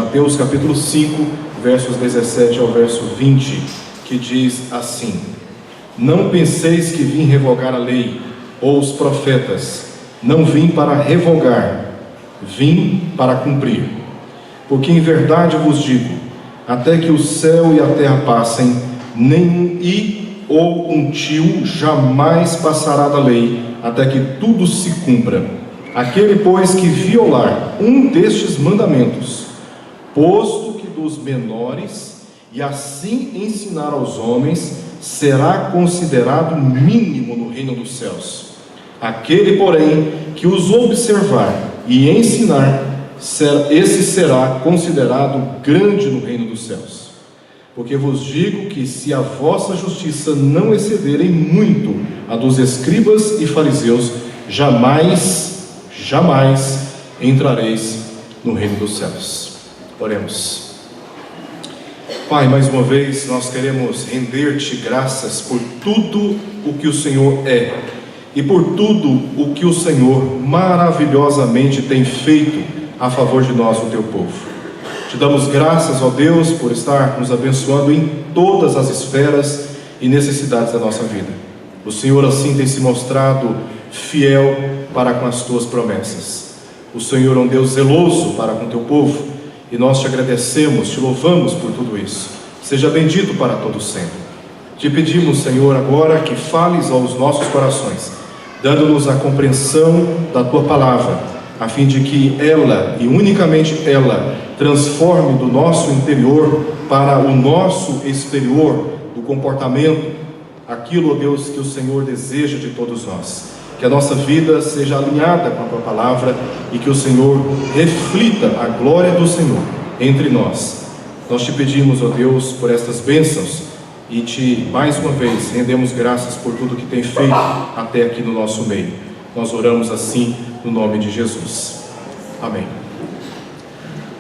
Mateus capítulo 5, versos 17 ao verso 20, que diz assim: Não penseis que vim revogar a lei ou os profetas. Não vim para revogar, vim para cumprir. Porque em verdade vos digo, até que o céu e a terra passem, nenhum i ou um tio jamais passará da lei, até que tudo se cumpra. Aquele, pois, que violar um destes mandamentos, posto que dos menores, e assim ensinar aos homens, será considerado mínimo no reino dos céus. Aquele, porém, que os observar e ensinar, esse será considerado grande no reino dos céus. Porque vos digo que se a vossa justiça não excederem muito a dos escribas e fariseus, jamais entrareis no reino dos céus. Oremos. Pai, mais uma vez nós queremos render-te graças por tudo o que o Senhor é e por tudo o que o Senhor maravilhosamente tem feito a favor de nós, o teu povo. Te damos graças, ó Deus, por estar nos abençoando em todas as esferas e necessidades da nossa vida. O Senhor assim tem se mostrado fiel para com as tuas promessas. O Senhor é um Deus zeloso para com o teu povo, e nós te agradecemos, te louvamos por tudo isso. Seja bendito para todo sempre. Te pedimos, Senhor, agora que fales aos nossos corações, dando-nos a compreensão da tua palavra, a fim de que ela, e unicamente ela, transforme do nosso interior para o nosso exterior, do comportamento, aquilo, ó Deus, que o Senhor deseja de todos nós. Que a nossa vida seja alinhada com a tua palavra e que o Senhor reflita a glória do Senhor entre nós. Nós te pedimos, ó Deus, por estas bênçãos e te, mais uma vez, rendemos graças por tudo que tem feito até aqui no nosso meio. Nós oramos assim no nome de Jesus. Amém.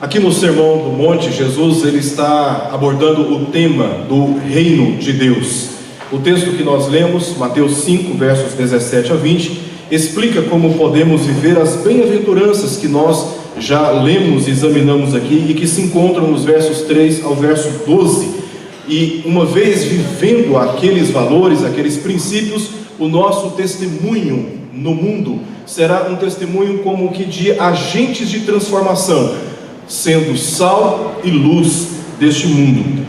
Aqui no Sermão do Monte, Jesus ele está abordando o tema do reino de Deus. O texto que nós lemos, Mateus 5, versos 17 a 20, explica como podemos viver as bem-aventuranças que nós já lemos e examinamos aqui e que se encontram nos versos 3 ao verso 12. E uma vez vivendo aqueles valores, aqueles princípios, o nosso testemunho no mundo será um testemunho como que de agentes de transformação, sendo sal e luz deste mundo.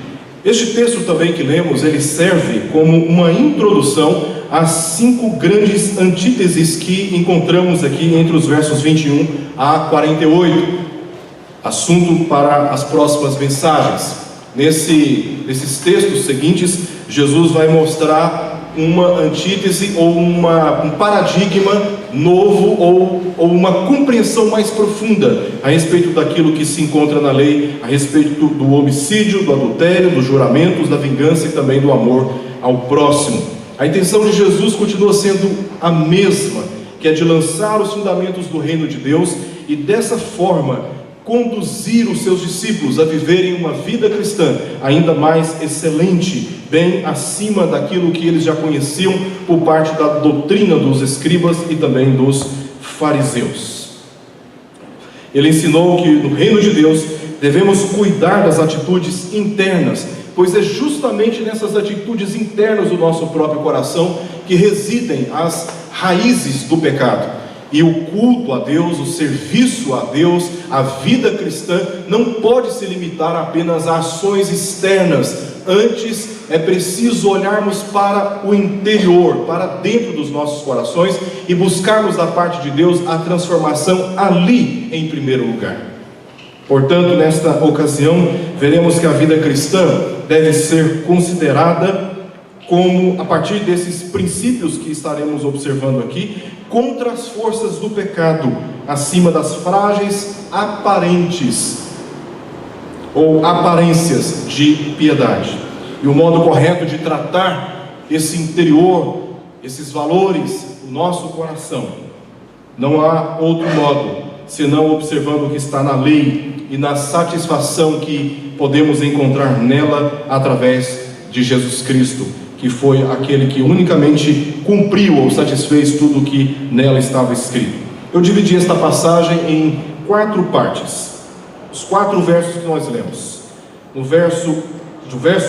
Este texto também que lemos, ele serve como uma introdução às 5 grandes antíteses que encontramos aqui entre os versos 21 a 48, assunto para as próximas mensagens. Nesses textos seguintes, Jesus vai mostrar uma antítese ou um paradigma novo ou uma compreensão mais profunda a respeito daquilo que se encontra na lei, a respeito do homicídio, do adultério, dos juramentos, da vingança e também do amor ao próximo. A intenção de Jesus continua sendo a mesma, que é de lançar os fundamentos do reino de Deus e dessa forma conduzir os seus discípulos a viverem uma vida cristã ainda mais excelente, bem acima daquilo que eles já conheciam por parte da doutrina dos escribas e também dos fariseus. Ele ensinou que no reino de Deus devemos cuidar das atitudes internas, pois é justamente nessas atitudes internas do nosso próprio coração que residem as raízes do pecado. E o culto a Deus, o serviço a Deus, a vida cristã não pode se limitar apenas a ações externas. Antes é preciso olharmos para o interior, para dentro dos nossos corações e buscarmos da parte de Deus a transformação ali em primeiro lugar. Portanto, nesta ocasião, veremos que a vida cristã deve ser considerada como, a partir desses princípios que estaremos observando aqui, contra as forças do pecado, acima das frágeis aparentes ou aparências de piedade. E o modo correto de tratar esse interior, esses valores, o nosso coração, não há outro modo senão observando o que está na lei e na satisfação que podemos encontrar nela através de Jesus Cristo, que foi aquele que unicamente cumpriu ou satisfez tudo o que nela estava escrito. Eu dividi esta passagem em 4 partes. os 4 versos que nós lemos. Do verso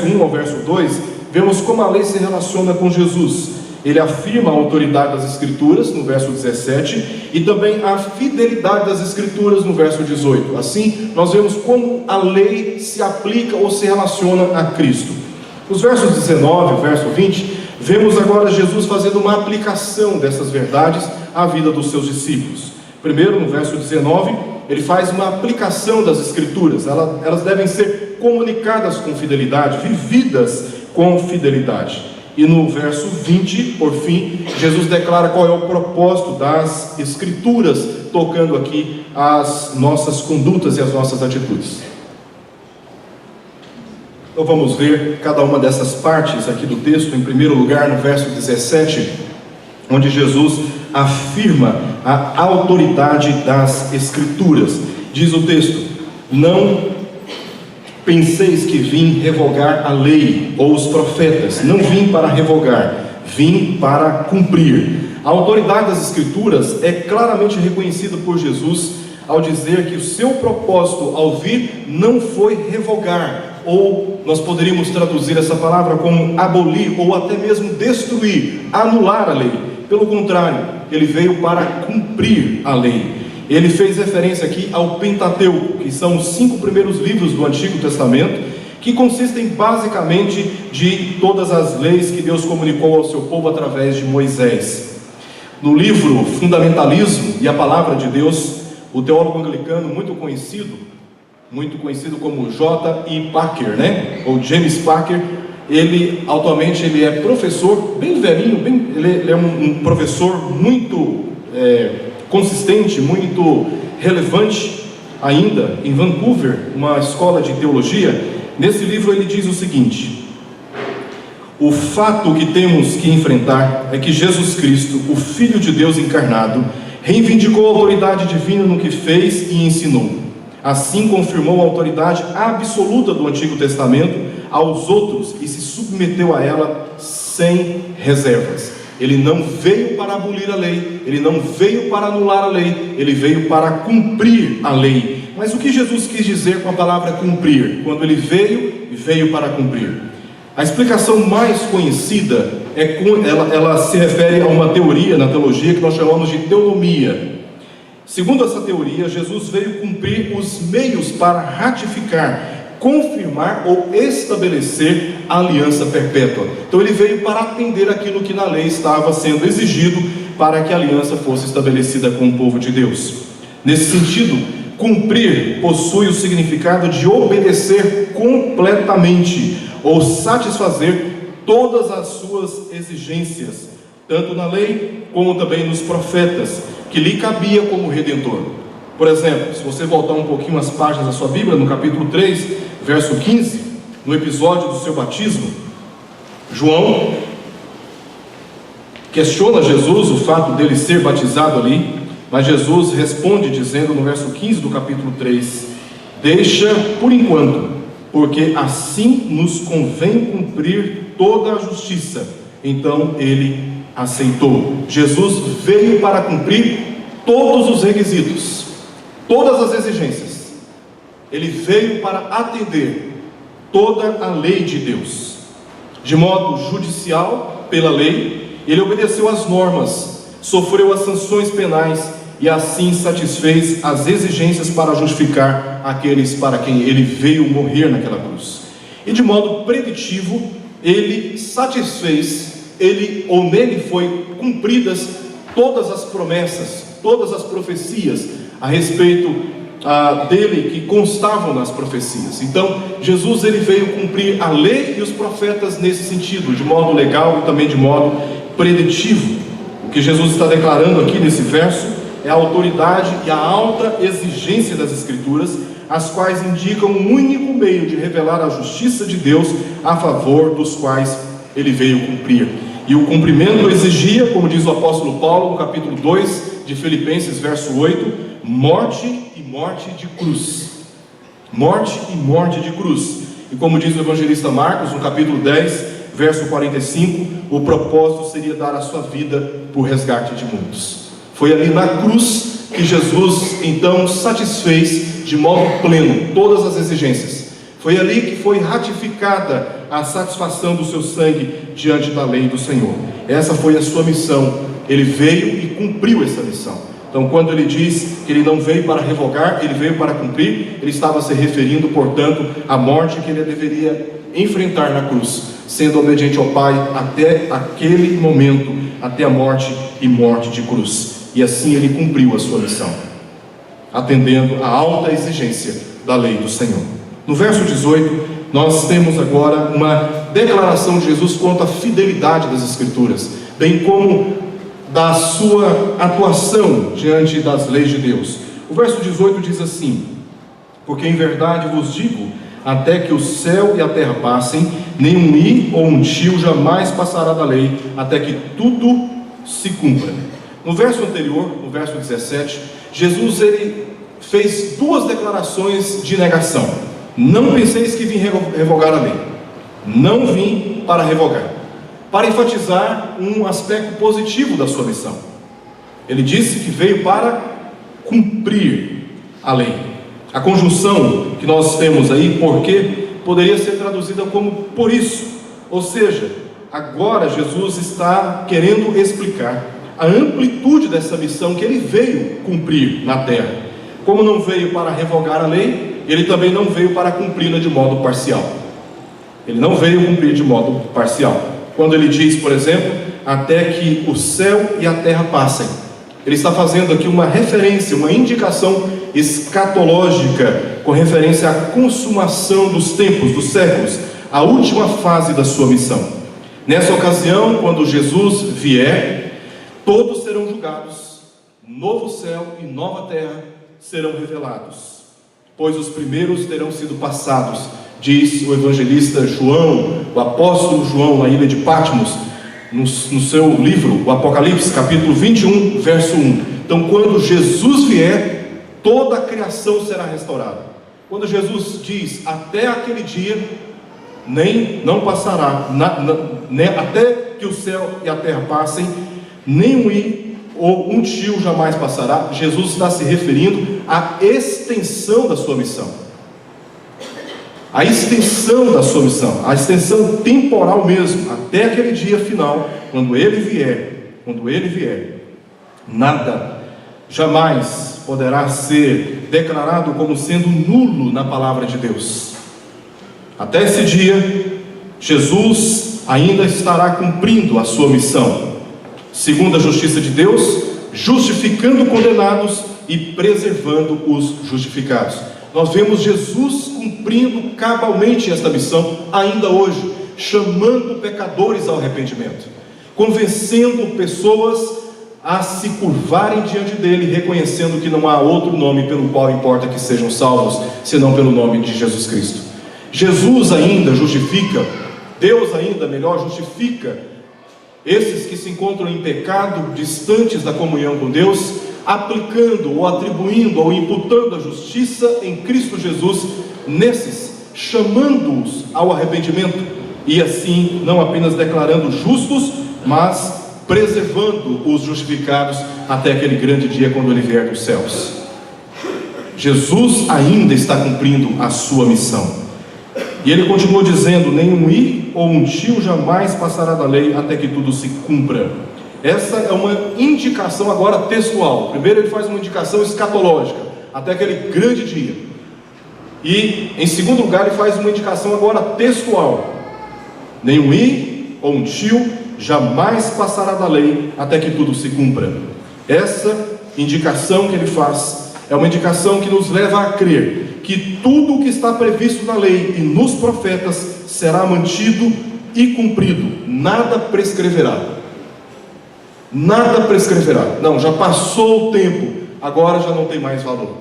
1 ao verso 2, vemos como a lei se relaciona com Jesus. Ele afirma a autoridade das Escrituras, no verso 17, e também a fidelidade das Escrituras, no verso 18. Assim, nós vemos como a lei se aplica ou se relaciona a Cristo. Nos versos 19 e verso 20, vemos agora Jesus fazendo uma aplicação dessas verdades à vida dos seus discípulos. Primeiro, no verso 19, ele faz uma aplicação das Escrituras. Elas devem ser comunicadas com fidelidade, vividas com fidelidade. E no verso 20, por fim, Jesus declara qual é o propósito das Escrituras, tocando aqui as nossas condutas e as nossas atitudes. Então vamos ver cada uma dessas partes aqui do texto. Em primeiro lugar, no verso 17, onde Jesus afirma a autoridade das Escrituras. Diz o texto: não penseis que vim revogar a lei ou os profetas. Não vim para revogar, vim para cumprir. A autoridade das Escrituras é claramente reconhecida por Jesus ao dizer que o seu propósito ao vir não foi revogar, ou nós poderíamos traduzir essa palavra como abolir, ou até mesmo destruir, anular a lei. Pelo contrário, ele veio para cumprir a lei. Ele fez referência aqui ao Pentateuco, que são os 5 primeiros livros do Antigo Testamento, que consistem basicamente de todas as leis que Deus comunicou ao seu povo através de Moisés. No livro Fundamentalismo e a Palavra de Deus, o teólogo anglicano muito conhecido como J.I. Packer, ou James Packer, ele atualmente é professor, bem velhinho, ele é um professor muito consistente, muito relevante ainda, em Vancouver, uma escola de teologia. Nesse livro ele diz o seguinte: o fato que temos que enfrentar é que Jesus Cristo, o Filho de Deus encarnado, reivindicou a autoridade divina no que fez e ensinou. Assim confirmou a autoridade absoluta do Antigo Testamento aos outros e se submeteu a ela sem reservas. Ele não veio para abolir a lei, ele não veio para anular a lei, ele veio para cumprir a lei. Mas o que Jesus quis dizer com a palavra cumprir? Quando ele veio para cumprir. A explicação mais conhecida ela se refere a uma teoria na teologia que nós chamamos de teonomia. Segundo essa teoria, Jesus veio cumprir os meios para ratificar, confirmar ou estabelecer a aliança perpétua. Então ele veio para atender aquilo que na lei estava sendo exigido para que a aliança fosse estabelecida com o povo de Deus. Nesse sentido, cumprir possui o significado de obedecer completamente ou satisfazer todas as suas exigências, tanto na lei como também nos profetas, que lhe cabia como Redentor. Por exemplo, se você voltar um pouquinho as páginas da sua Bíblia, no capítulo 3, verso 15, no episódio do seu batismo, João questiona Jesus, o fato dele ser batizado ali, mas Jesus responde dizendo no verso 15 do capítulo 3, deixa por enquanto, porque assim nos convém cumprir toda a justiça. Então ele aceitou. Jesus veio para cumprir todos os requisitos, todas as exigências. Ele veio para atender toda a lei de Deus. De modo judicial, pela lei, ele obedeceu às normas, sofreu as sanções penais e assim satisfez as exigências para justificar aqueles para quem ele veio morrer naquela cruz. E de modo preditivo, ele satisfez, nele foi cumpridas todas as promessas, todas as profecias a respeito dele que constavam nas profecias. Então Jesus ele veio cumprir a lei e os profetas nesse sentido, de modo legal e também de modo preditivo. O que Jesus está declarando aqui nesse verso é a autoridade e a alta exigência das Escrituras, as quais indicam um único meio de revelar a justiça de Deus a favor dos quais ele veio cumprir. E o cumprimento exigia, como diz o apóstolo Paulo no capítulo 2 de Filipenses, verso 8, morte e morte de cruz. Morte e morte de cruz. E como diz o evangelista Marcos no capítulo 10, verso 45, o propósito seria dar a sua vida por resgate de muitos. Foi ali na cruz que Jesus então satisfez de modo pleno todas as exigências. Foi ali que foi ratificada a satisfação do seu sangue diante da lei do Senhor. Essa foi a sua missão. Ele veio e cumpriu essa missão. Então, quando ele diz que ele não veio para revogar, ele veio para cumprir, ele estava se referindo, portanto, à morte que ele deveria enfrentar na cruz, sendo obediente ao Pai até aquele momento, até a morte e morte de cruz. E assim ele cumpriu a sua missão, atendendo à alta exigência da lei do Senhor. No verso 18, nós temos agora uma declaração de Jesus quanto à fidelidade das Escrituras, bem como da sua atuação diante das leis de Deus. O verso 18 diz assim: porque em verdade vos digo, até que o céu e a terra passem, nenhum i ou um tio jamais passará da lei, até que tudo se cumpra. No verso anterior, no verso 17, Jesus ele fez duas declarações de negação. Não penseis que vim revogar a lei. Não vim para revogar, para enfatizar um aspecto positivo da sua missão. Ele disse que veio para cumprir a lei. A conjunção que nós temos aí, porque, poderia ser traduzida como por isso. Ou seja, agora Jesus está querendo explicar a amplitude dessa missão que ele veio cumprir na terra. Como não veio para revogar a lei, ele também não veio para cumpri-la de modo parcial. Ele não veio cumprir de modo parcial. Quando ele diz, por exemplo, até que o céu e a terra passem, ele está fazendo aqui uma referência, uma indicação escatológica, com referência à consumação dos tempos, dos séculos, a última fase da sua missão. Nessa ocasião, quando Jesus vier, todos serão julgados, novo céu e nova terra serão revelados, pois os primeiros terão sido passados, diz o evangelista João, o apóstolo João, na ilha de Patmos, no seu livro, o Apocalipse, capítulo 21, verso 1. Então, quando Jesus vier, toda a criação será restaurada. Quando Jesus diz, até aquele dia, não passará, até que o céu e a terra passem, nem um i ou um tio jamais passará, Jesus está se referindo à extensão da sua missão. A extensão da sua missão, a extensão temporal mesmo, até aquele dia final, quando ele vier, nada jamais poderá ser declarado como sendo nulo na palavra de Deus. Até esse dia, Jesus ainda estará cumprindo a sua missão, segundo a justiça de Deus, justificando condenados e preservando os justificados. Nós vemos Jesus cumprindo cabalmente esta missão ainda hoje, chamando pecadores ao arrependimento, convencendo pessoas a se curvarem diante dele, reconhecendo que não há outro nome pelo qual importa que sejam salvos, senão pelo nome de Jesus Cristo. Jesus ainda justifica, Deus ainda melhor justifica esses que se encontram em pecado, distantes da comunhão com Deus, aplicando ou atribuindo ou imputando a justiça em Cristo Jesus nesses, chamando-os ao arrependimento, e assim não apenas declarando justos, mas preservando os justificados até aquele grande dia quando ele vier dos céus. Jesus ainda está cumprindo a sua missão. E ele continua dizendo, nenhum i ou um tio jamais passará da lei até que tudo se cumpra. Essa é uma indicação agora textual. Primeiro ele faz uma indicação escatológica, até aquele grande dia. E em segundo lugar ele faz uma indicação agora textual. Nenhum i ou um tio jamais passará da lei até que tudo se cumpra. Essa indicação que ele faz é uma indicação que nos leva a crer que tudo o que está previsto na lei e nos profetas será mantido e cumprido. Nada prescreverá. Nada prescreverá. Não, já passou o tempo, agora já não tem mais valor.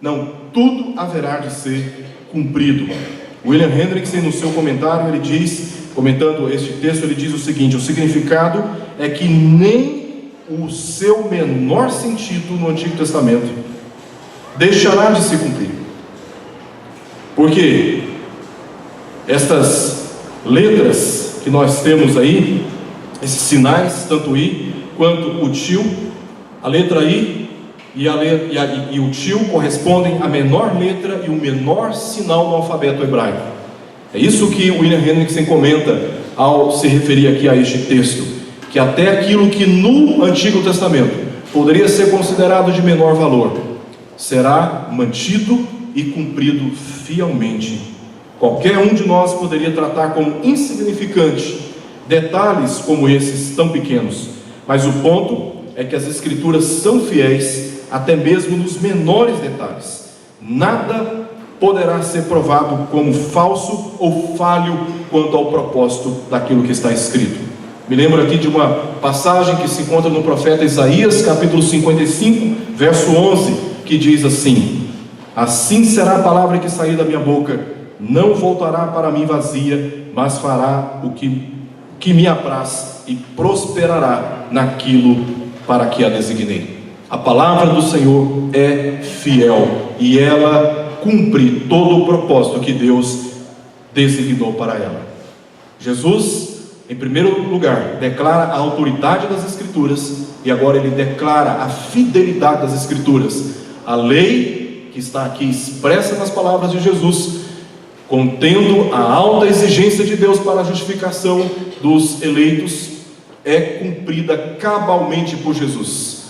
Não, tudo haverá de ser cumprido. William Hendrickson, no seu comentário, ele diz, comentando este texto, ele diz o seguinte: o significado é que nem o seu menor sentido no Antigo Testamento deixará de se cumprir. Porque estas letras que nós temos aí, esses sinais, tanto I quanto o tio, a letra I e o tio correspondem à menor letra e o menor sinal do alfabeto hebraico. É isso que William Hendrickson comenta ao se referir aqui a este texto, que até aquilo que no Antigo Testamento poderia ser considerado de menor valor, será mantido e cumprido fielmente. Qualquer um de nós poderia tratar como insignificante detalhes como esses tão pequenos, mas o ponto é que as Escrituras são fiéis até mesmo nos menores detalhes. Nada poderá ser provado como falso ou falho quanto ao propósito daquilo que está escrito. Me lembro aqui de uma passagem que se encontra no profeta Isaías, capítulo 55, verso 11, que diz assim: assim será a palavra que sair da minha boca, não voltará para mim vazia, mas fará o que me apraz e prosperará naquilo para que a designei. A palavra do Senhor é fiel e ela cumpre todo o propósito que Deus designou para ela. Jesus, em primeiro lugar, declara a autoridade das Escrituras, e agora ele declara a fidelidade das Escrituras. A lei que está aqui expressa nas palavras de Jesus, contendo a alta exigência de Deus para a justificação dos eleitos, é cumprida cabalmente por Jesus.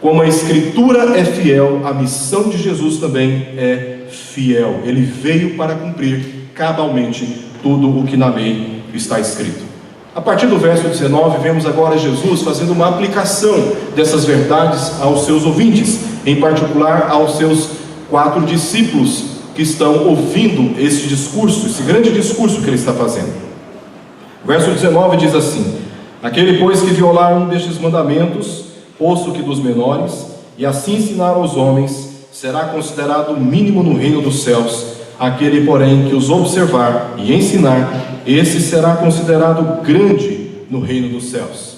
Como a Escritura é fiel, a missão de Jesus também é fiel. Ele veio para cumprir cabalmente tudo o que na lei está escrito. A partir do verso 19, vemos agora Jesus fazendo uma aplicação dessas verdades aos seus ouvintes, em particular aos seus 4 discípulos que estão ouvindo esse discurso, esse grande discurso que ele está fazendo. O verso 19 diz assim: aquele, pois, que violar um destes mandamentos, posto que dos menores, e assim ensinar aos homens, será considerado mínimo no reino dos céus. Aquele, porém, que os observar e ensinar, esse será considerado grande no reino dos céus.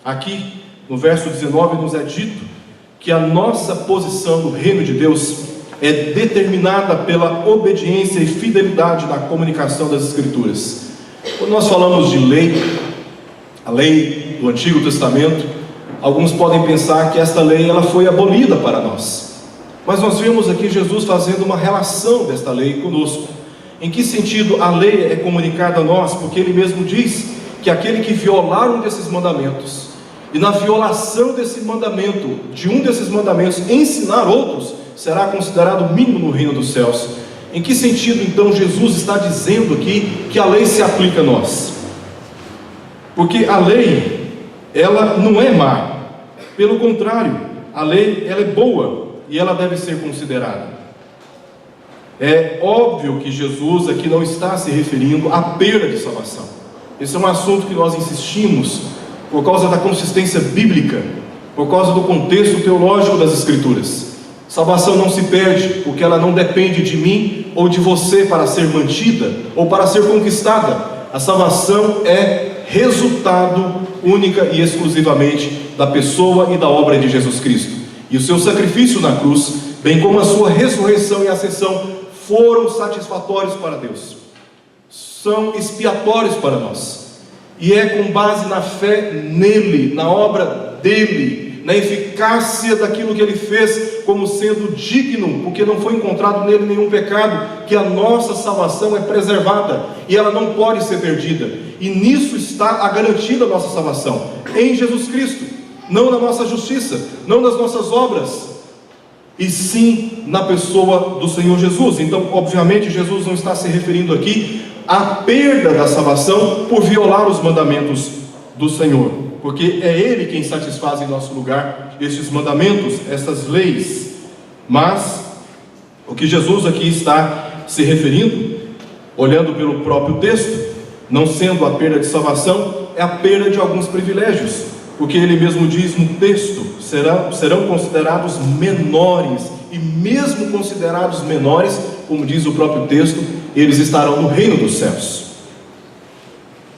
Aqui, no verso 19, nos é dito que a nossa posição no reino de Deus é determinada pela obediência e fidelidade na comunicação das Escrituras. Quando nós falamos de lei, a lei do Antigo Testamento, alguns podem pensar que esta lei ela foi abolida para nós. Mas nós vemos aqui Jesus fazendo uma relação desta lei conosco. Em que sentido a lei é comunicada a nós? Porque ele mesmo diz que aquele que violar um desses mandamentos, e na violação desse mandamento, de um desses mandamentos, ensinar outros, será considerado mínimo no reino dos céus. Em que sentido então Jesus está dizendo aqui que a lei se aplica a nós? Porque a lei, ela não é má. Pelo contrário, a lei ela é boa e ela deve ser considerada. É óbvio que Jesus aqui não está se referindo à perda de salvação. Esse é um assunto que nós insistimos por causa da consistência bíblica, por causa do contexto teológico das Escrituras. Salvação não se perde, porque ela não depende de mim ou de você para ser mantida ou para ser conquistada. A salvação é resultado única e exclusivamente da pessoa e da obra de Jesus Cristo. E o seu sacrifício na cruz, bem como a sua ressurreição e ascensão, foram satisfatórios para Deus, são expiatórios para nós, e é com base na fé nele, na obra dele, na eficácia daquilo que ele fez, como sendo digno, porque não foi encontrado nele nenhum pecado, que a nossa salvação é preservada, e ela não pode ser perdida, e nisso está a garantia da nossa salvação, em Jesus Cristo, não na nossa justiça, não nas nossas obras, e sim na pessoa do Senhor Jesus. Então, obviamente, Jesus não está se referindo aqui à perda da salvação por violar os mandamentos do Senhor, porque é Ele quem satisfaz em nosso lugar estes mandamentos, estas leis. Mas o que Jesus aqui está se referindo, olhando pelo próprio texto, não sendo a perda de salvação, é a perda de alguns privilégios, porque ele mesmo diz no texto, serão considerados menores, e mesmo considerados menores, como diz o próprio texto, eles estarão no reino dos céus.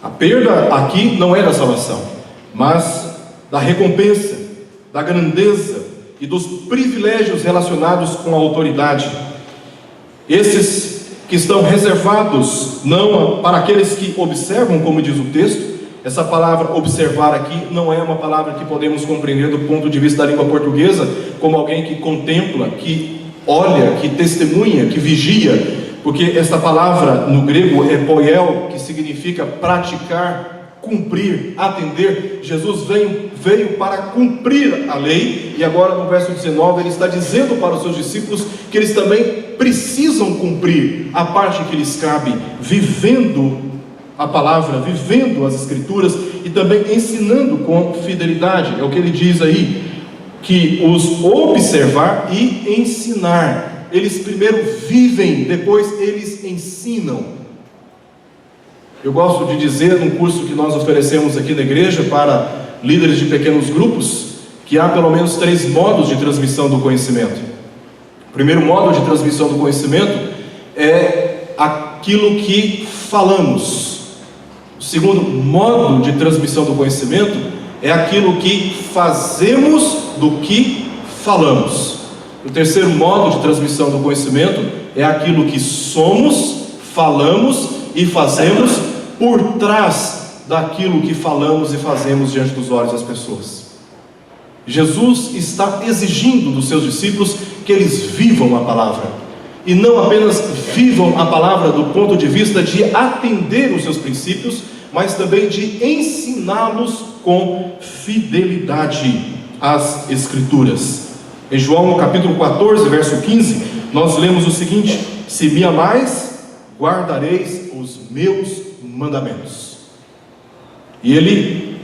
A perda aqui não é da salvação, mas da recompensa, da grandeza e dos privilégios relacionados com a autoridade. Esses que estão reservados não para aqueles que observam, como diz o texto, Essa palavra observar aqui não é uma palavra que podemos compreender do ponto de vista da língua portuguesa como alguém que contempla, que olha, que testemunha, que vigia, porque esta palavra no grego é poiel, que significa praticar, cumprir, atender. Jesus veio para cumprir a lei, e agora no verso 19 ele está dizendo para os seus discípulos que eles também precisam cumprir a parte que lhes cabe, vivendo a palavra, vivendo as escrituras e também ensinando com fidelidade. É o que ele diz aí, que os observar e ensinar. Eles primeiro vivem, depois eles ensinam. Eu gosto de dizer, num curso que nós oferecemos aqui na igreja para líderes de pequenos grupos, que há pelo menos 3 modos de transmissão do conhecimento. O primeiro modo de transmissão do conhecimento é aquilo que falamos. O segundo modo de transmissão do conhecimento é aquilo que fazemos do que falamos. O terceiro modo de transmissão do conhecimento é aquilo que somos, falamos e fazemos por trás daquilo que falamos e fazemos diante dos olhos das pessoas. Jesus está exigindo dos seus discípulos que eles vivam a palavra, e não apenas vivam a palavra do ponto de vista de atender os seus princípios, mas também de ensiná-los com fidelidade às Escrituras. Em João capítulo 14, verso 15, nós lemos o seguinte: se me amais, guardareis os meus mandamentos. E ele,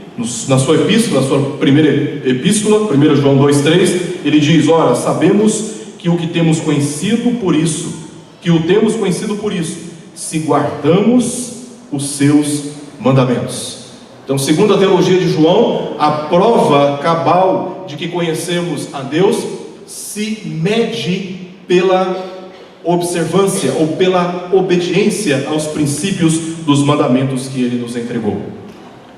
na sua epístola, na sua primeira epístola, 1 João 2,3, ele diz: ora, sabemos que o temos conhecido por isso, se guardamos os seus mandamentos. Então, segundo a teologia de João, a prova cabal de que conhecemos a Deus se mede pela observância ou pela obediência aos princípios dos mandamentos que Ele nos entregou.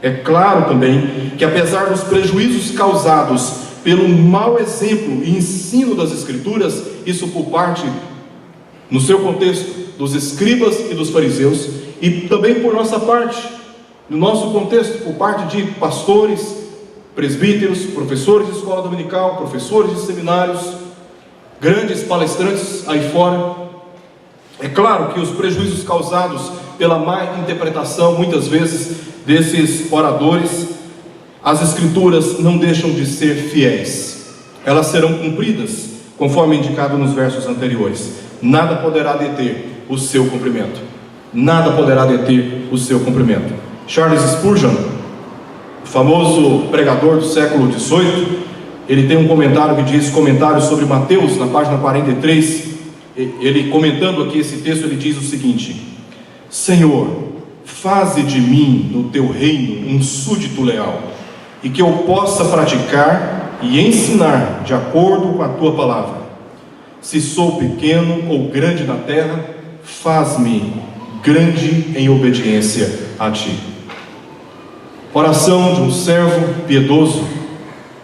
É claro também que, apesar dos prejuízos causados pelo mau exemplo e ensino das Escrituras, isso por parte, no seu contexto, dos escribas e dos fariseus, e também por nossa parte, no nosso contexto, por parte de pastores, presbíteros, professores de escola dominical, professores de seminários, grandes palestrantes aí fora. É claro que os prejuízos causados pela má interpretação, muitas vezes, desses oradores, as Escrituras não deixam de ser fiéis. Elas serão cumpridas, conforme indicado nos versos anteriores. Nada poderá deter o seu cumprimento. Nada poderá deter o seu cumprimento. Charles Spurgeon, famoso pregador do século XVIII, ele tem um comentário que diz, comentário sobre Mateus, na página 43, ele comentando aqui esse texto, ele diz o seguinte: Senhor, faze de mim, no teu reino, um súdito leal, e que eu possa praticar e ensinar de acordo com a tua palavra. Se sou pequeno ou grande na terra, faz-me grande em obediência a ti. Oração de um servo piedoso,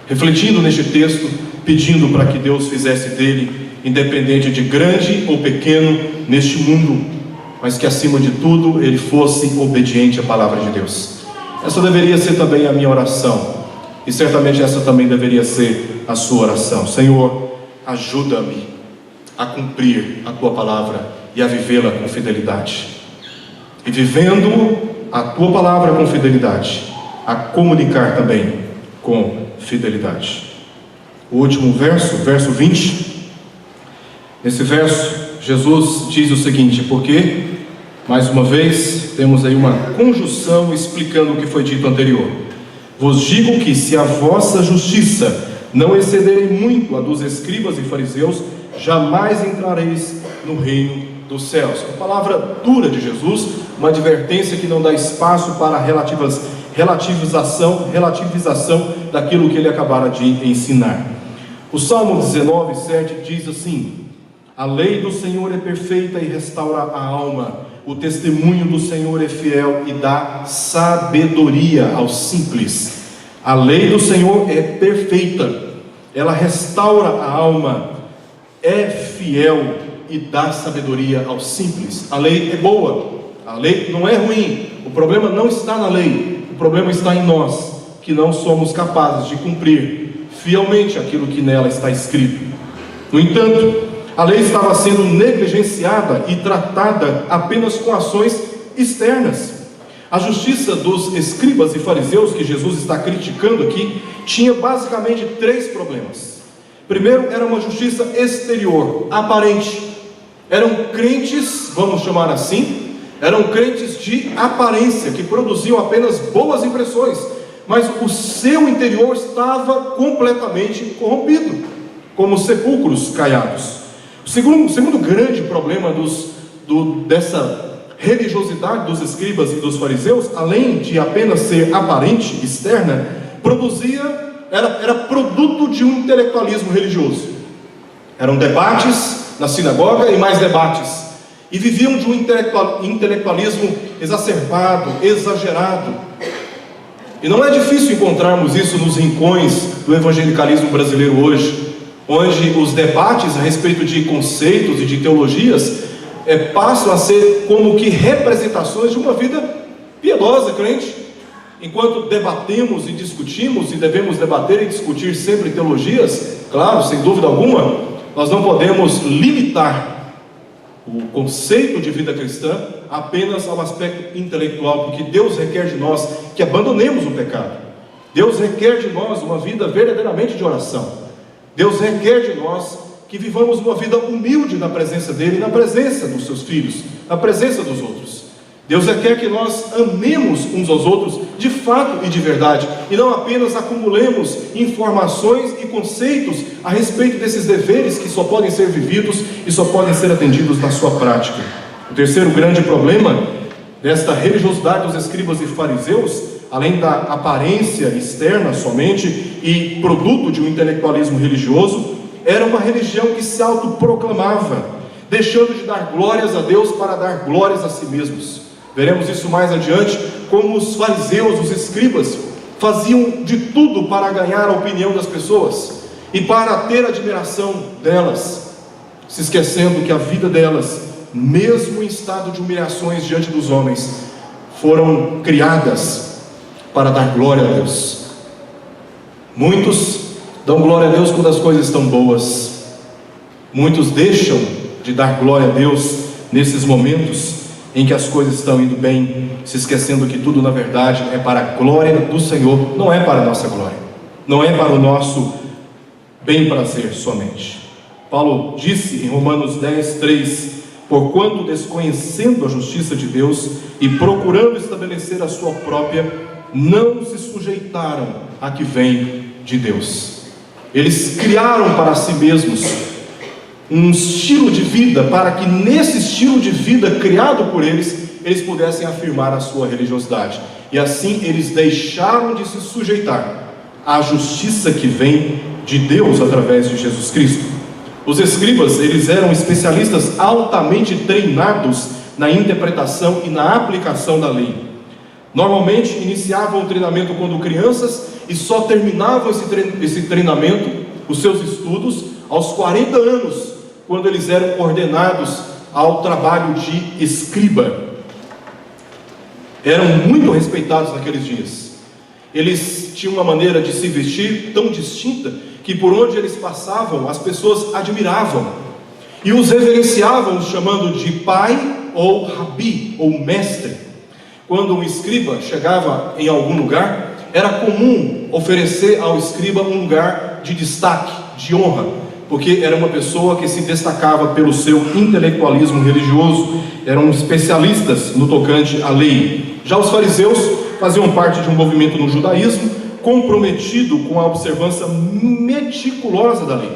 refletindo neste texto, pedindo para que Deus fizesse dele, independente de grande ou pequeno neste mundo, mas que acima de tudo ele fosse obediente à palavra de Deus. Essa deveria ser também a minha oração, e certamente essa também deveria ser a sua oração. Senhor, ajuda-me a cumprir a tua palavra e a vivê-la com fidelidade, e vivendo a tua palavra com fidelidade, a comunicar também com fidelidade. O último verso, verso 20. Nesse verso, Jesus diz o seguinte, porque, mais uma vez, temos aí uma conjunção explicando o que foi dito anterior. Vos digo que, se a vossa justiça não excederem muito a dos escribas e fariseus, jamais entrareis no reino dos céus. Uma palavra dura de Jesus, uma advertência que não dá espaço para relativização daquilo que ele acabara de ensinar. O Salmo 19:7 diz assim: a lei do Senhor é perfeita e restaura a alma, o testemunho do Senhor é fiel e dá sabedoria aos simples. A lei do Senhor é perfeita, ela restaura a alma, é fiel e dá sabedoria aos simples. A lei é boa, a lei não é ruim, o problema não está na lei, o problema está em nós, que não somos capazes de cumprir fielmente aquilo que nela está escrito. No entanto, a lei estava sendo negligenciada e tratada apenas com ações externas. A justiça dos escribas e fariseus, que Jesus está criticando aqui, tinha basicamente 3 problemas. Primeiro, era uma justiça exterior, aparente. Eram crentes, vamos chamar assim, eram crentes de aparência, que produziam apenas boas impressões, mas o seu interior estava completamente corrompido, como sepulcros caiados. O segundo grande problema dessa religiosidade dos escribas e dos fariseus, além de apenas ser aparente, externa, era produto de um intelectualismo religioso. Eram debates na sinagoga e mais debates, e viviam de um intelectualismo exacerbado, exagerado. E não é difícil encontrarmos isso nos rincões do evangelicalismo brasileiro hoje, onde os debates a respeito de conceitos e de teologias passam a ser como que representações de uma vida piedosa, crente. Enquanto debatemos e discutimos, e devemos debater e discutir sempre teologias, claro, sem dúvida alguma, nós não podemos limitar o conceito de vida cristã apenas ao aspecto intelectual, porque Deus requer de nós que abandonemos o pecado. Deus requer de nós uma vida verdadeiramente de oração. Deus requer de nós que vivamos uma vida humilde na presença dEle, na presença dos seus filhos, na presença dos outros. Deus requer que nós amemos uns aos outros de fato e de verdade, e não apenas acumulemos informações e conceitos a respeito desses deveres que só podem ser vividos e só podem ser atendidos na sua prática. O terceiro grande problema desta religiosidade dos escribas e fariseus, além da aparência externa somente e produto de um intelectualismo religioso, era uma religião que se autoproclamava, deixando de dar glórias a Deus para dar glórias a si mesmos. Veremos isso mais adiante, como os fariseus, os escribas, faziam de tudo para ganhar a opinião das pessoas e para ter admiração delas, se esquecendo que a vida delas, mesmo em estado de humilhações diante dos homens, foram criadas para dar glória a Deus. Muitos dão glória a Deus quando as coisas estão boas. Muitos deixam de dar glória a Deus nesses momentos em que as coisas estão indo bem, se esquecendo que tudo na verdade é para a glória do Senhor, não é para a nossa glória, não é para o nosso bem-prazer somente. Paulo disse em Romanos 10:3: porquanto desconhecendo a justiça de Deus e procurando estabelecer a sua própria, não se sujeitaram à que vem de Deus. Eles criaram para si mesmos um estilo de vida, para que nesse estilo de vida criado por eles pudessem afirmar a sua religiosidade. E assim eles deixaram de se sujeitar à justiça que vem de Deus através de Jesus Cristo. Os escribas, eles eram especialistas altamente treinados na interpretação e na aplicação da lei. Normalmente iniciavam o treinamento quando crianças e só terminavam esse treinamento, os seus estudos, aos 40 anos, quando eles eram ordenados ao trabalho de escriba. Eram muito respeitados naqueles dias. Eles tinham uma maneira de se vestir tão distinta que por onde eles passavam as pessoas admiravam e os reverenciavam, chamando de pai ou rabi ou mestre. Quando um escriba chegava em algum lugar, era comum oferecer ao escriba um lugar de destaque, de honra, porque era uma pessoa que se destacava pelo seu intelectualismo religioso, eram especialistas no tocante à lei. Já os fariseus faziam parte de um movimento no judaísmo comprometido com a observância meticulosa da lei.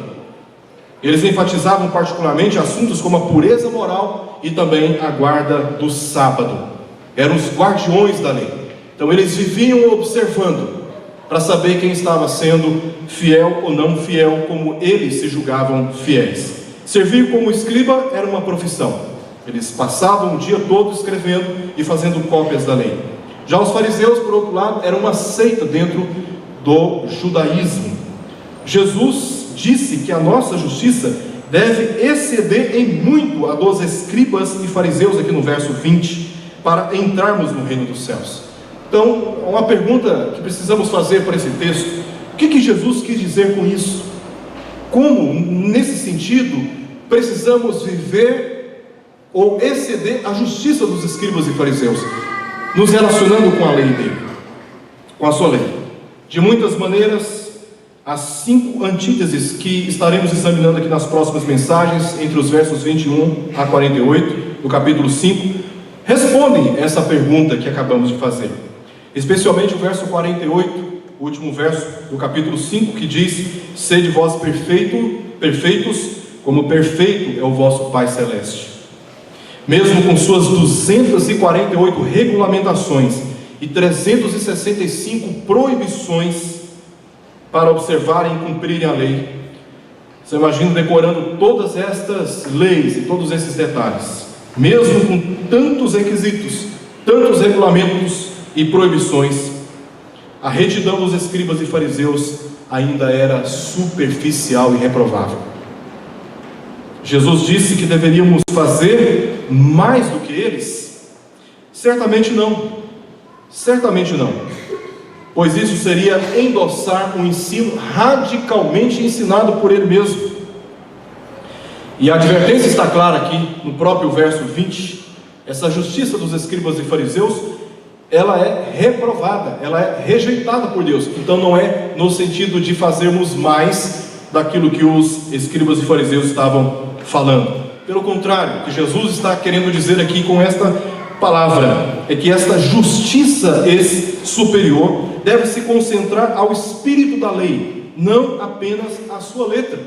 Eles enfatizavam particularmente assuntos como a pureza moral e também a guarda do sábado. Eram os guardiões da lei. Então eles viviam observando para saber quem estava sendo fiel ou não fiel, como eles se julgavam fiéis. Servir como escriba era uma profissão. Eles passavam o dia todo escrevendo e fazendo cópias da lei. Já os fariseus, por outro lado, eram uma seita dentro do judaísmo. Jesus disse que a nossa justiça deve exceder em muito a dos escribas e fariseus, aqui no verso 20, para entrarmos no reino dos céus. Então, uma pergunta que precisamos fazer para esse texto: o que Jesus quis dizer com isso? Como, nesse sentido, precisamos viver ou exceder a justiça dos escribas e fariseus, nos relacionando com a lei dele, com a sua lei? De muitas maneiras, as 5 antíteses que estaremos examinando aqui nas próximas mensagens, entre os versos 21 a 48 do capítulo 5, respondem essa pergunta que acabamos de fazer. Especialmente o verso 48, o último verso do capítulo 5, que diz: sede vós perfeitos, como perfeito é o vosso Pai Celeste. Mesmo com suas 248 regulamentações e 365 proibições para observarem e cumprirem a lei, você imagina decorando todas estas leis e todos esses detalhes, mesmo com tantos requisitos, tantos regulamentos e proibições, a retidão dos escribas e fariseus ainda era superficial e reprovável. Jesus disse que deveríamos fazer mais do que eles? Certamente não, pois isso seria endossar um ensino radicalmente ensinado por ele mesmo. E a advertência está clara aqui no próprio verso 20. Essa justiça dos escribas e fariseus, ela é reprovada, ela é rejeitada por Deus. Então não é no sentido de fazermos mais daquilo que os escribas e fariseus estavam falando. Pelo contrário, o que Jesus está querendo dizer aqui com esta palavra é que esta justiça superior deve se concentrar ao espírito da lei, não apenas à sua letra,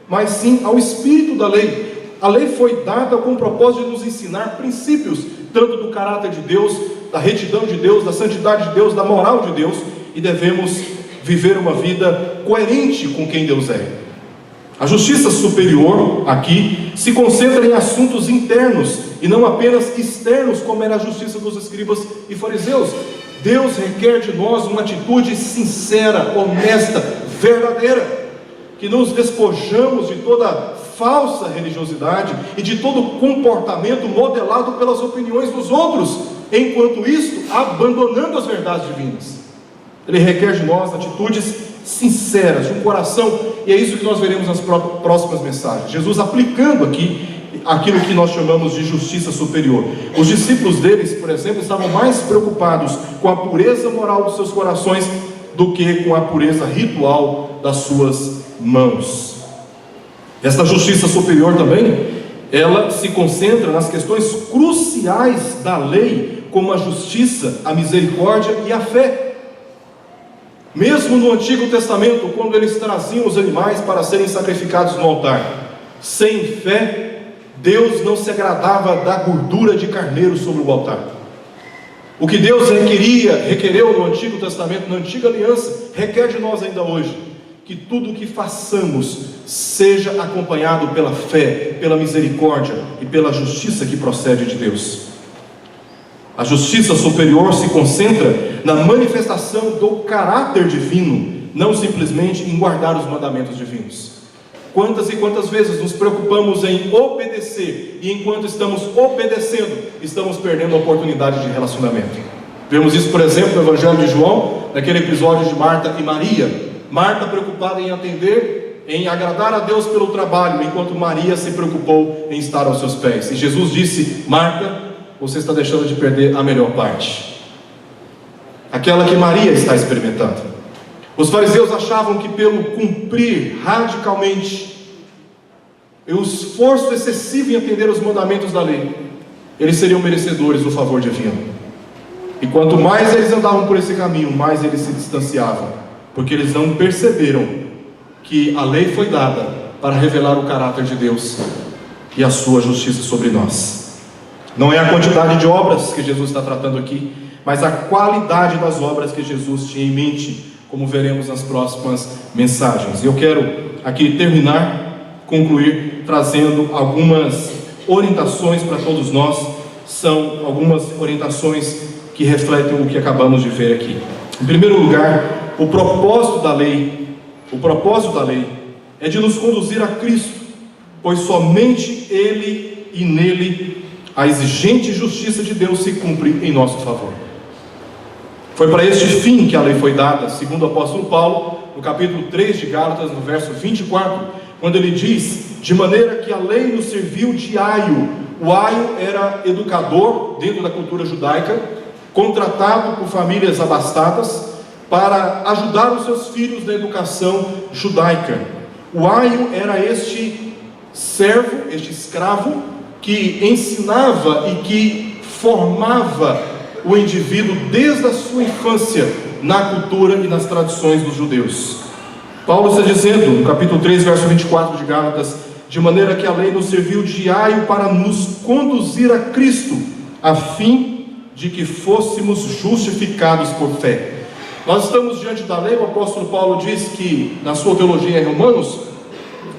mas sim ao espírito da lei. A lei foi dada com o propósito de nos ensinar princípios, tanto do caráter de Deus, da retidão de Deus, da santidade de Deus, da moral de Deus, e devemos viver uma vida coerente com quem Deus é. A justiça superior aqui se concentra em assuntos internos e não apenas externos, como era a justiça dos escribas e fariseus. Deus requer de nós uma atitude sincera, honesta, verdadeira, que nos despojamos de toda falsa religiosidade e de todo comportamento modelado pelas opiniões dos outros, enquanto isso, abandonando as verdades divinas. Ele requer de nós atitudes sinceras, de um coração, e é isso que nós veremos nas próximas mensagens. Jesus aplicando aqui aquilo que nós chamamos de justiça superior. Os discípulos deles, por exemplo, estavam mais preocupados com a pureza moral dos seus corações do que com a pureza ritual das suas mãos. Esta justiça superior também, ela se concentra nas questões cruciais da lei, como a justiça, a misericórdia e a fé. Mesmo no Antigo Testamento, quando eles traziam os animais para serem sacrificados no altar, sem fé, Deus não se agradava da gordura de carneiro sobre o altar. O que Deus requereu no Antigo Testamento, na Antiga Aliança, requer de nós ainda hoje, que tudo o que façamos seja acompanhado pela fé, pela misericórdia e pela justiça que procede de Deus. A justiça superior se concentra na manifestação do caráter divino, não simplesmente em guardar os mandamentos divinos. Quantas e quantas vezes nos preocupamos em obedecer, e enquanto estamos obedecendo, estamos perdendo a oportunidade de relacionamento. Vemos isso, por exemplo, no Evangelho de João, naquele episódio de Marta e Maria. Marta preocupada em atender, em agradar a Deus pelo trabalho, enquanto Maria se preocupou em estar aos seus pés. E Jesus disse: Marta, você está deixando de perder a melhor parte, aquela que Maria está experimentando. Os fariseus achavam que pelo cumprir radicalmente, o esforço excessivo em atender os mandamentos da lei, eles seriam merecedores do favor divino. E quanto mais eles andavam por esse caminho, mais eles se distanciavam, porque eles não perceberam que a lei foi dada para revelar o caráter de Deus e a sua justiça sobre nós. Não é a quantidade de obras que Jesus está tratando aqui, mas a qualidade das obras que Jesus tinha em mente, como veremos nas próximas mensagens. E eu quero aqui concluir, trazendo algumas orientações para todos nós. São algumas orientações que refletem o que acabamos de ver aqui. Em primeiro lugar, o propósito da lei é de nos conduzir a Cristo, pois somente Ele e nele a exigente justiça de Deus se cumpre em nosso favor. Foi para este fim que a lei foi dada, segundo o apóstolo Paulo, no capítulo 3 de Gálatas, no verso 24, quando ele diz: de maneira que a lei nos serviu de aio. O aio era educador dentro da cultura judaica, contratado por famílias abastadas para ajudar os seus filhos na educação judaica. O aio era este servo, este escravo, que ensinava e que formava o indivíduo desde a sua infância na cultura e nas tradições dos judeus. Paulo está dizendo, no capítulo 3, verso 24 de Gálatas: de maneira que a lei nos serviu de aio para nos conduzir a Cristo, a fim de que fôssemos justificados por fé. Nós estamos diante da lei. O apóstolo Paulo diz que, na sua teologia em Romanos,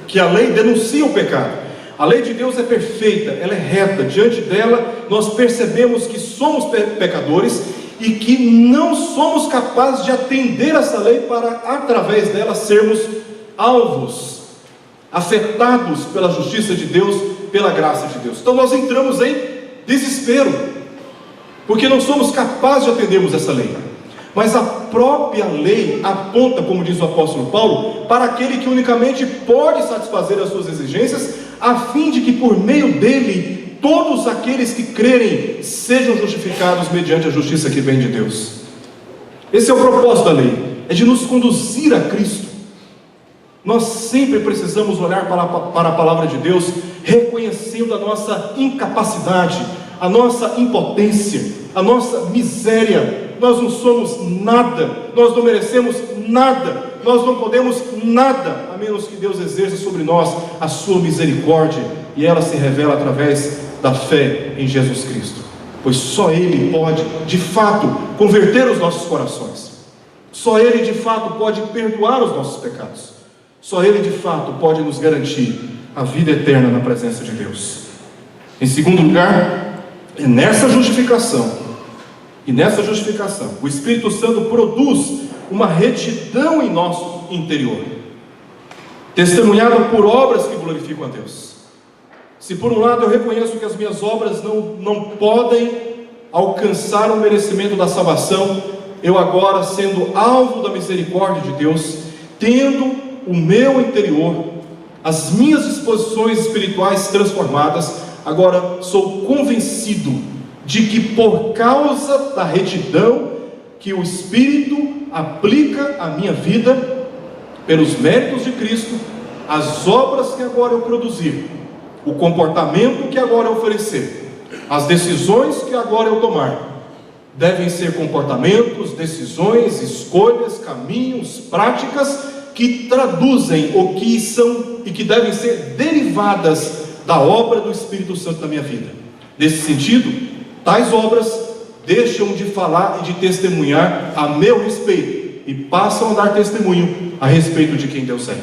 que a lei denuncia o pecado. A lei de Deus é perfeita, ela é reta. Diante dela nós percebemos que somos pecadores e que não somos capazes de atender essa lei para, através dela, sermos alvos, afetados pela justiça de Deus, pela graça de Deus. Então nós entramos em desespero, porque não somos capazes de atendermos essa lei. Mas a própria lei aponta, como diz o apóstolo Paulo, para aquele que unicamente pode satisfazer as suas exigências, a fim de que por meio dele todos aqueles que crerem sejam justificados mediante a justiça que vem de Deus. Esse é o propósito da lei, é de nos conduzir a Cristo. Nós sempre precisamos olhar para a palavra de Deus, reconhecendo a nossa incapacidade, a nossa impotência, a nossa miséria. Nós não somos nada, nós não merecemos nada, nós não podemos nada, a menos que Deus exerça sobre nós a sua misericórdia, e ela se revela através da fé em Jesus Cristo, pois só Ele pode, de fato, converter os nossos corações, só Ele, de fato, pode perdoar os nossos pecados, só Ele, de fato, pode nos garantir a vida eterna na presença de Deus. Em segundo lugar, é nessa justificação, o Espírito Santo produz uma retidão em nosso interior, testemunhada por obras que glorificam a Deus. Se por um lado eu reconheço que as minhas obras não podem alcançar o merecimento da salvação, eu agora, sendo alvo da misericórdia de Deus, tendo o meu interior, as minhas disposições espirituais transformadas, agora sou convencido de que por causa da retidão que o Espírito aplica à minha vida, pelos méritos de Cristo, as obras que agora eu produzir, o comportamento que agora eu oferecer, as decisões que agora eu tomar, devem ser comportamentos, decisões, escolhas, caminhos, práticas que traduzem o que são e que devem ser derivadas da obra do Espírito Santo na minha vida. Nesse sentido, tais obras deixam de falar e de testemunhar a meu respeito e passam a dar testemunho a respeito de quem Deus é.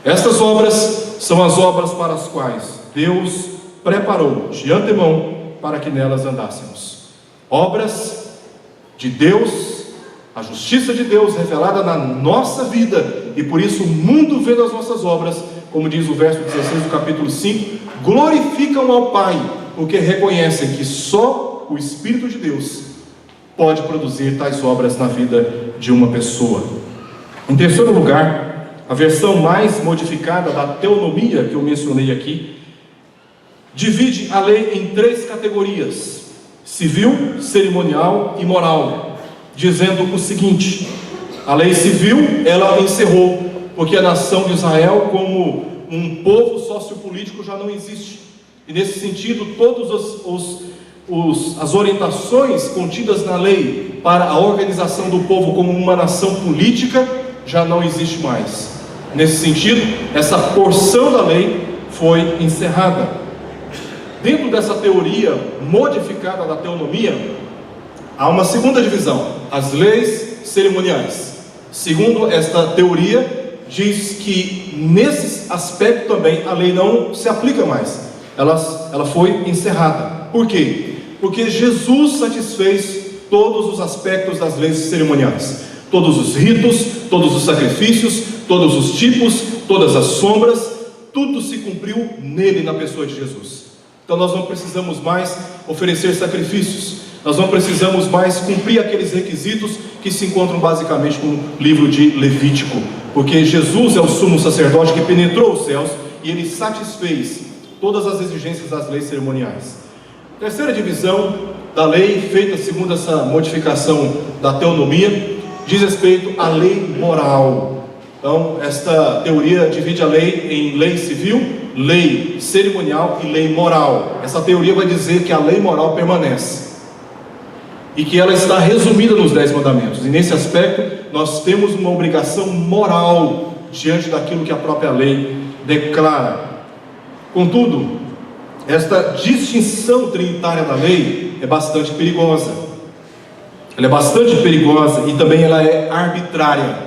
Estas obras são as obras para as quais Deus preparou de antemão para que nelas andássemos. Obras de Deus, a justiça de Deus revelada na nossa vida, e por isso o mundo, vendo as nossas obras, como diz o verso 16 do capítulo 5, glorificam ao Pai, porque reconhecem que só o Espírito de Deus pode produzir tais obras na vida de uma pessoa. Em terceiro lugar, a versão mais modificada da teonomia que eu mencionei aqui, divide a lei em três categorias: civil, cerimonial e moral, dizendo o seguinte: a lei civil, ela encerrou, porque a nação de Israel, como um povo sociopolítico, já não existe. E nesse sentido, todas as orientações contidas na lei para a organização do povo como uma nação política já não existe mais. Nesse sentido, essa porção da lei foi encerrada. Dentro dessa teoria modificada da teonomia, há uma segunda divisão: as leis cerimoniais. Segundo esta teoria, diz que nesse aspecto também a lei não se aplica mais, ela foi encerrada. Por quê? Porque Jesus satisfez todos os aspectos das leis cerimoniais, todos os ritos, todos os sacrifícios, todos os tipos, todas as sombras, tudo se cumpriu nele, na pessoa de Jesus. Então nós não precisamos mais oferecer sacrifícios, Nós não precisamos mais cumprir aqueles requisitos que se encontram basicamente no livro de Levítico, porque Jesus é o sumo sacerdote que penetrou os céus e ele satisfez todas as exigências das leis cerimoniais. Terceira divisão da lei, feita segundo essa modificação da teonomia, diz respeito à lei moral. Então, esta teoria divide a lei em lei civil, lei cerimonial e lei moral. Essa teoria vai dizer que a lei moral permanece e que ela está resumida nos 10 mandamentos, e nesse aspecto nós temos uma obrigação moral diante daquilo que a própria lei declara. Contudo, esta distinção trinitária da lei é bastante perigosa. Ela é bastante perigosa e também ela é arbitrária,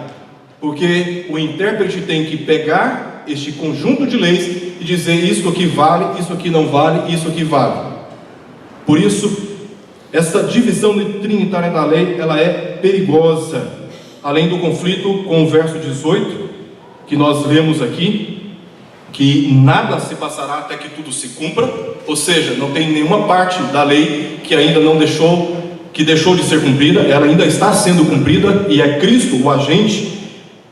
porque o intérprete tem que pegar este conjunto de leis e dizer: isso aqui vale, isso aqui não vale, isso aqui vale. Por isso, essa divisão trinitária da lei, ela é perigosa, além do conflito com o verso 18, que nós lemos aqui, que nada se passará até que tudo se cumpra, ou seja, não tem nenhuma parte da lei que ainda não deixou de ser cumprida, ela ainda está sendo cumprida, e é Cristo o agente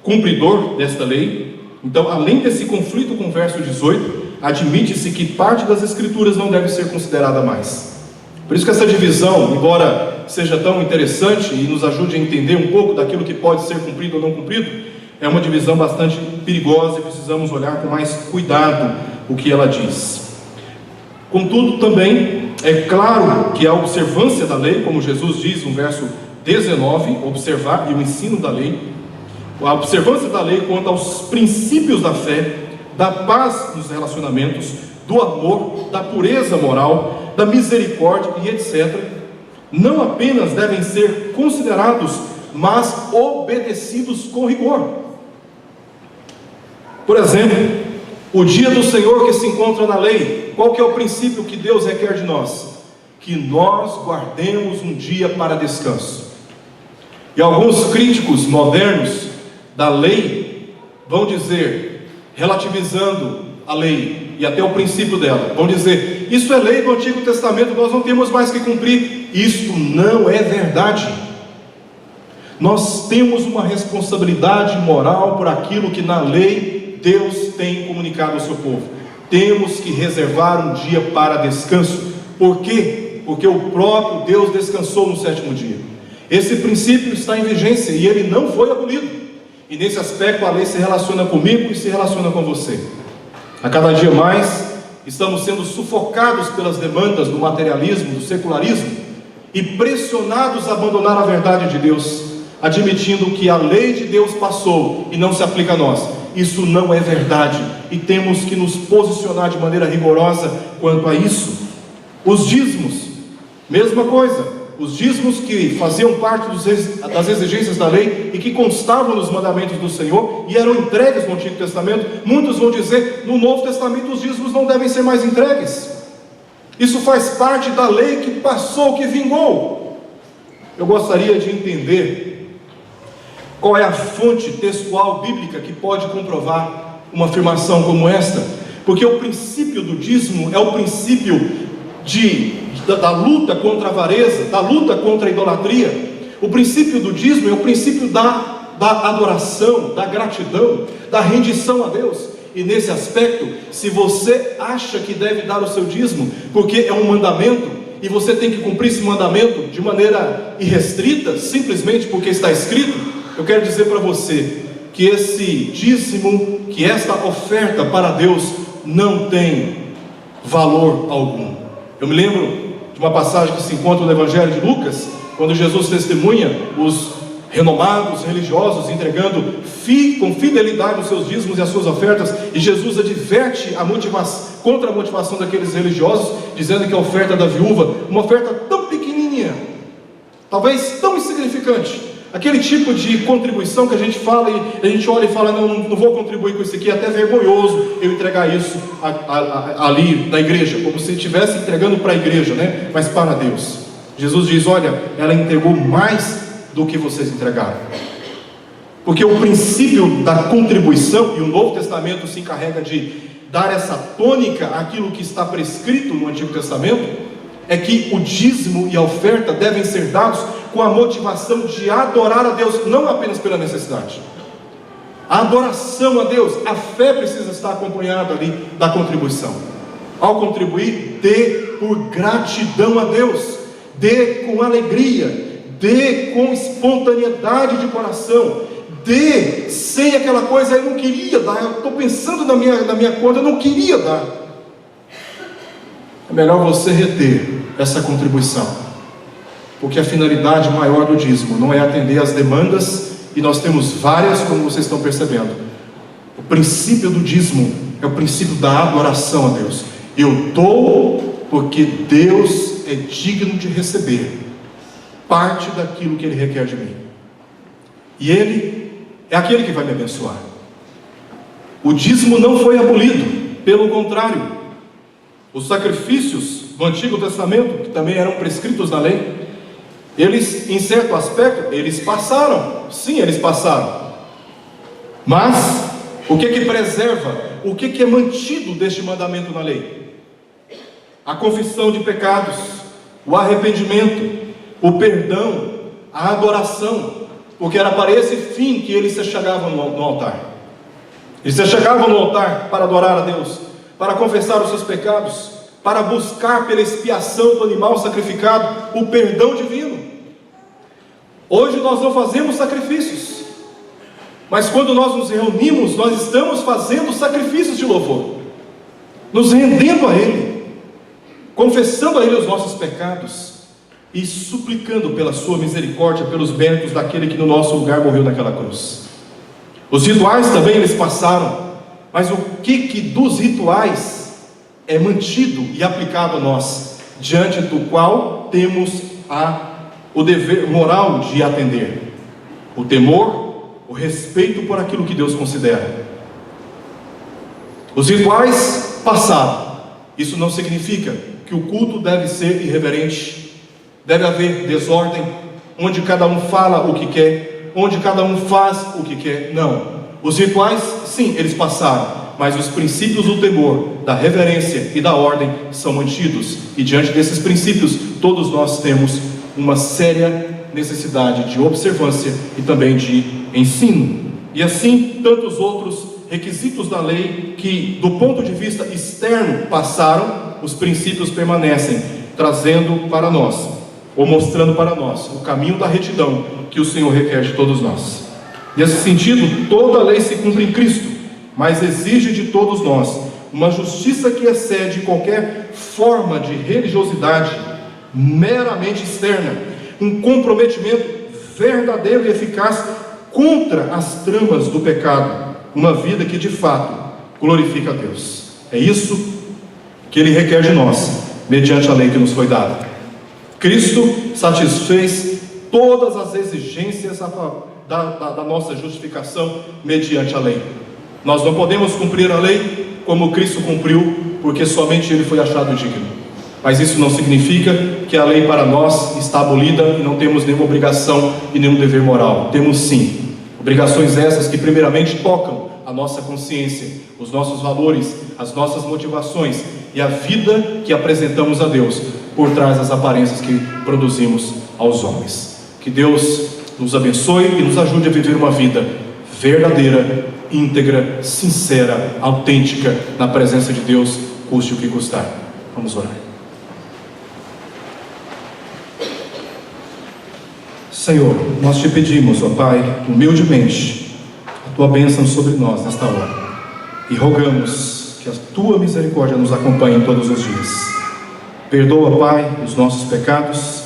cumpridor desta lei. Então, além desse conflito com o verso 18, admite-se que parte das escrituras não deve ser considerada mais. Por isso que essa divisão, embora seja tão interessante e nos ajude a entender um pouco daquilo que pode ser cumprido ou não cumprido, é uma divisão bastante perigosa e precisamos olhar com mais cuidado o que ela diz. Contudo, também é claro que a observância da lei, como Jesus diz no verso 19, observar e o ensino da lei, a observância da lei quanto aos princípios da fé, da paz nos relacionamentos, do amor, da pureza moral, da misericórdia e etc., não apenas devem ser considerados, mas obedecidos com rigor. Por exemplo, o dia do Senhor que se encontra na lei, qual que é o princípio que Deus requer de nós? Que nós guardemos um dia para descanso. E alguns críticos modernos da lei vão dizer, relativizando a lei e até o princípio dela, vão dizer: isso é lei do Antigo Testamento, nós não temos mais que cumprir. Isto não é verdade. Nós temos uma responsabilidade moral por aquilo que na lei Deus tem comunicado ao seu povo. Temos que reservar um dia para descanso. Por quê? Porque o próprio Deus descansou no 7º dia. Esse princípio está em vigência e ele não foi abolido. E nesse aspecto a lei se relaciona comigo e se relaciona com você. A cada dia mais estamos sendo sufocados pelas demandas do materialismo, do secularismo, e pressionados a abandonar a verdade de Deus, admitindo que a lei de Deus passou e não se aplica a nós. Isso não é verdade e temos que nos posicionar de maneira rigorosa quanto a isso. Os dízimos, mesma coisa. Os dízimos que faziam parte das exigências da lei e que constavam nos mandamentos do Senhor e eram entregues no Antigo Testamento, muitos vão dizer: no Novo Testamento os dízimos não devem ser mais entregues. Isso faz parte da lei que passou, que vingou. Eu gostaria de entender qual é a fonte textual bíblica que pode comprovar uma afirmação como esta, porque o princípio do dízimo é o princípio da luta contra a avareza, da luta contra a idolatria. O princípio do dízimo é o princípio da adoração, da gratidão, da rendição a Deus. E nesse aspecto, se você acha que deve dar o seu dízimo porque é um mandamento e você tem que cumprir esse mandamento de maneira irrestrita, simplesmente porque está escrito, eu quero dizer para você que esse dízimo, que esta oferta para Deus não tem valor algum. Eu me lembro de uma passagem que se encontra no Evangelho de Lucas, quando Jesus testemunha os renomados religiosos entregando com fidelidade os seus dízimos e as suas ofertas, e Jesus adverte contra a motivação daqueles religiosos, dizendo que a oferta da viúva, uma oferta tão pequenininha, talvez tão insignificante, aquele tipo de contribuição que a gente fala e a gente olha e fala: não vou contribuir com isso aqui, é até vergonhoso eu entregar isso ali na igreja, como se estivesse entregando para a igreja, né? Mas para Deus. Jesus diz: olha, ela entregou mais do que vocês entregaram, porque o princípio da contribuição, e o Novo Testamento se encarrega de dar essa tônica àquilo que está prescrito no Antigo Testamento, é que o dízimo e a oferta devem ser dados com a motivação de adorar a Deus, não apenas pela necessidade. A adoração a Deus, a fé precisa estar acompanhada ali da contribuição. Ao contribuir, dê por gratidão a Deus, dê com alegria, dê com espontaneidade de coração, dê sem aquela coisa, eu não queria dar, eu estou pensando na minha conta, eu não queria dar. É melhor você reter essa contribuição, porque a finalidade maior do dízimo não é atender às demandas, e nós temos várias, como vocês estão percebendo. O princípio do dízimo é o princípio da adoração a Deus. Eu dou porque Deus é digno de receber parte daquilo que Ele requer de mim, e Ele é aquele que vai me abençoar. O dízimo não foi abolido, pelo contrário, os sacrifícios do Antigo Testamento, que também eram prescritos na lei, eles, em certo aspecto, eles passaram. Sim, eles passaram. Mas o que preserva, o que é mantido deste mandamento na lei? A confissão de pecados, o arrependimento, o perdão, a adoração, porque era para esse fim que eles se chegavam no altar. Eles se chegavam no altar para adorar a Deus, para confessar os seus pecados, para buscar pela expiação do animal sacrificado o perdão divino. Hoje nós não fazemos sacrifícios, mas quando nós nos reunimos, nós estamos fazendo sacrifícios de louvor, nos rendendo a Ele, confessando a Ele os nossos pecados e suplicando pela sua misericórdia, pelos méritos daquele que no nosso lugar morreu naquela cruz. Os rituais também eles passaram, mas o que dos rituais é mantido e aplicado a nós, diante do qual temos o dever moral de atender? O temor, o respeito por aquilo que Deus considera. Os rituais passaram. Isso não significa que o culto deve ser irreverente, deve haver desordem, onde cada um fala o que quer, onde cada um faz o que quer. Não, os rituais, sim, eles passaram, mas os princípios do temor, da reverência e da ordem são mantidos, e diante desses princípios, todos nós temos uma séria necessidade de observância e também de ensino. E assim, tantos outros requisitos da lei que, do ponto de vista externo, passaram, os princípios permanecem, trazendo para nós, ou mostrando para nós, o caminho da retidão que o Senhor requer de todos nós. Nesse sentido, toda a lei se cumpre em Cristo, mas exige de todos nós uma justiça que excede qualquer forma de religiosidade meramente externa, um comprometimento verdadeiro e eficaz contra as tramas do pecado, uma vida que de fato glorifica a Deus. É isso que Ele requer de nós, mediante a lei que nos foi dada. Cristo satisfez todas as exigências da nossa justificação mediante a lei. Nós não podemos cumprir a lei como Cristo cumpriu, porque somente Ele foi achado digno. Mas isso não significa que a lei para nós está abolida e não temos nenhuma obrigação e nenhum dever moral. Temos sim, obrigações essas que primeiramente tocam a nossa consciência, os nossos valores, as nossas motivações e a vida que apresentamos a Deus por trás das aparências que produzimos aos homens. Que Deus nos abençoe e nos ajude a viver uma vida verdadeira, íntegra, sincera, autêntica na presença de Deus, custe o que custar. Vamos orar. Senhor, nós te pedimos, ó Pai, humildemente, a Tua bênção sobre nós nesta hora, e rogamos que a Tua misericórdia nos acompanhe todos os dias. Perdoa, Pai, os nossos pecados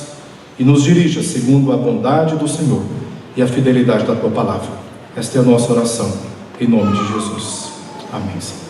e nos dirija segundo a bondade do Senhor e a fidelidade da Tua palavra. Esta é a nossa oração, em nome de Jesus. Amém, Senhor.